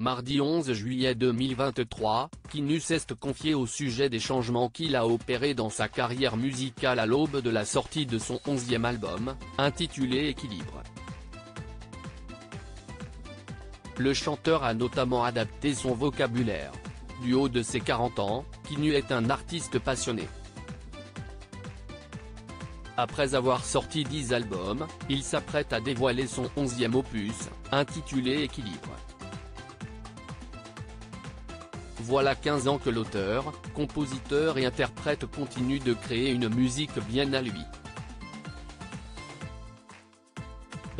Mardi 11 juillet 2023, Kanye s'est confié au sujet des changements qu'il a opérés dans sa carrière musicale à l'aube de la sortie de son 11e album, intitulé Équilibre. Le chanteur a notamment adapté son vocabulaire. Du haut de ses 40 ans, Kanye est un artiste passionné. Après avoir sorti 10 albums, il s'apprête à dévoiler son 11e opus, intitulé Équilibre. Voilà 15 ans que l'auteur, compositeur et interprète continue de créer une musique bien à lui.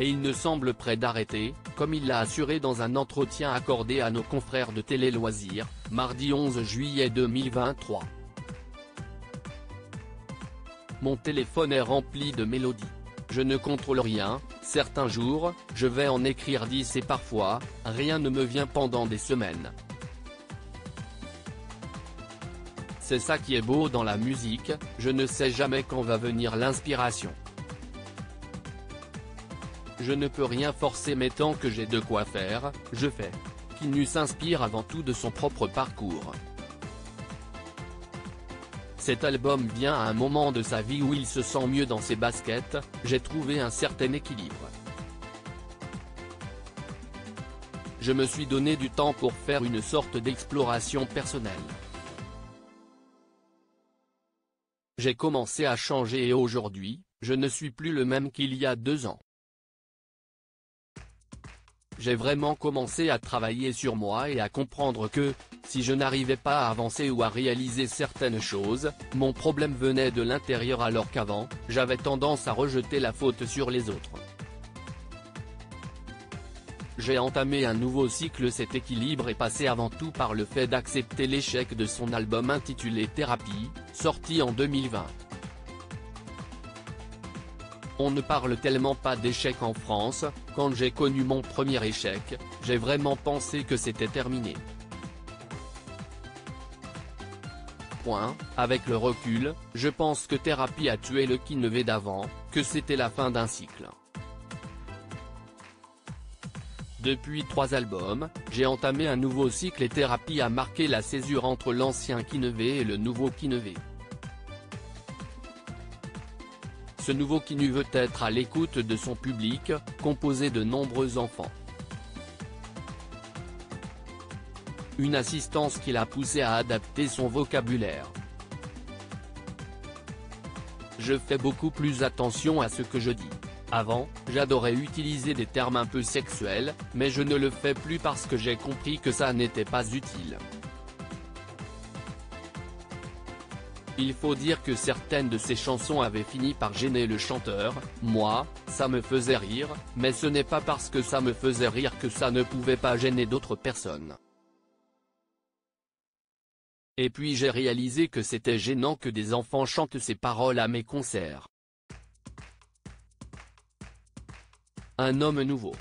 Et il ne semble prêt d'arrêter, comme il l'a assuré dans un entretien accordé à nos confrères de Télé Loisirs, mardi 11 juillet 2023. Mon téléphone est rempli de mélodies. Je ne contrôle rien, certains jours, je vais en écrire 10 et parfois, rien ne me vient pendant des semaines. C'est ça qui est beau dans la musique, je ne sais jamais quand va venir l'inspiration. Je ne peux rien forcer mais tant que j'ai de quoi faire, je fais. Kanye s'inspire avant tout de son propre parcours. Cet album vient à un moment de sa vie où il se sent mieux dans ses baskets, j'ai trouvé un certain équilibre. Je me suis donné du temps pour faire une sorte d'exploration personnelle. J'ai commencé à changer et aujourd'hui, je ne suis plus le même qu'il y a 2 ans. J'ai vraiment commencé à travailler sur moi et à comprendre que, si je n'arrivais pas à avancer ou à réaliser certaines choses, mon problème venait de l'intérieur alors qu'avant, j'avais tendance à rejeter la faute sur les autres. J'ai entamé un nouveau cycle. Cet équilibre est passé avant tout par le fait d'accepter l'échec de son album intitulé Thérapie, sorti en 2020. On ne parle tellement pas d'échec en France, quand j'ai connu mon premier échec, j'ai vraiment pensé que c'était terminé. Avec le recul, je pense que Thérapie a tué le Kanye d'avant, que c'était la fin d'un cycle. Depuis 3 albums, j'ai entamé un nouveau cycle et Thérapie a marqué la césure entre l'ancien Kanye et le nouveau Kanye. Ce nouveau Kanye veut être à l'écoute de son public, composé de nombreux enfants. Une assistance qui l'a poussé à adapter son vocabulaire. Je fais beaucoup plus attention à ce que je dis. Avant, j'adorais utiliser des termes un peu sexuels, mais je ne le fais plus parce que j'ai compris que ça n'était pas utile. Il faut dire que certaines de ces chansons avaient fini par gêner le chanteur. Moi, ça me faisait rire, mais ce n'est pas parce que ça me faisait rire que ça ne pouvait pas gêner d'autres personnes. Et puis j'ai réalisé que c'était gênant que des enfants chantent ces paroles à mes concerts. Un homme nouveau.